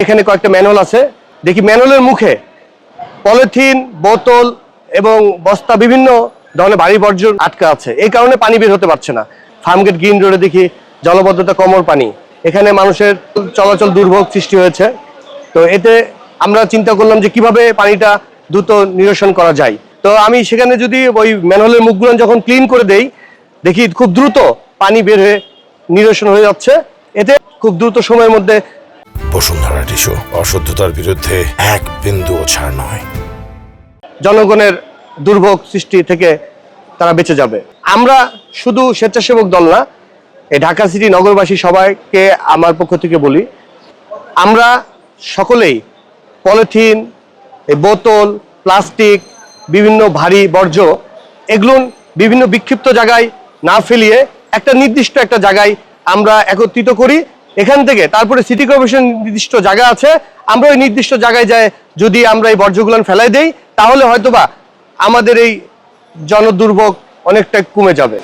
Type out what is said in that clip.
এখানে কয়েকটা ম্যানুয়াল আছে, দেখি ম্যানুয়ালের মুখে পলিথিন, বোতল এবং বস্তা বিভিন্ন ধরনের ভারী বর্জ্য আটকা আছে। এই কারণে পানি বের হতে পারছে না। ফার্মগেট গ্রিন রোডে দেখি জলবদ্ধতা, কমর পানি, এখানে মানুষের চলাচল দুর্ভোগ সৃষ্টি হয়েছে। তো এতে আমরা চিন্তা করলাম যে কিভাবে পানিটা দ্রুত নিরসন করা যায়। তো আমি সেখানে যদি ওই ম্যানুয়ালের মুখগুলো যখন ক্লিন করে দেই, দেখি খুব দ্রুত পানি বের হয়ে নিরসন হয়ে যাচ্ছে। এতে খুব দ্রুত সময়ের মধ্যে বসুন্ধরা টিস্যু অশুদ্ধতার বিরুদ্ধে এক বিন্দুও ছাড় নয়। জনগণের দুর্ভোগ সৃষ্টি থেকে তারা বেঁচে যাবে। আমরা শুধু স্বেচ্ছাসেবক দল না, এই ঢাকা সিটি নগরবাসী সবাইকে আমার পক্ষ থেকে বলি, আমরা সকলেই পলিথিন, বোতল, প্লাস্টিক, বিভিন্ন ভারী বর্জ্য এগুলো বিভিন্ন বিক্ষিপ্ত জায়গায় না ফেলিয়ে একটা নির্দিষ্ট একটা জায়গায় আমরা একত্রিত করি। এখান থেকে তারপরে সিটি কর্পোরেশন নির্দিষ্ট জায়গা আছে, আমরা ওই নির্দিষ্ট জায়গায় যায় যদি আমরা এই বর্জ্যগুলো ফেলাই দেই, তাহলে হয়তোবা আমাদের এই জনদুর্ভোগ অনেকটা কমে যাবে।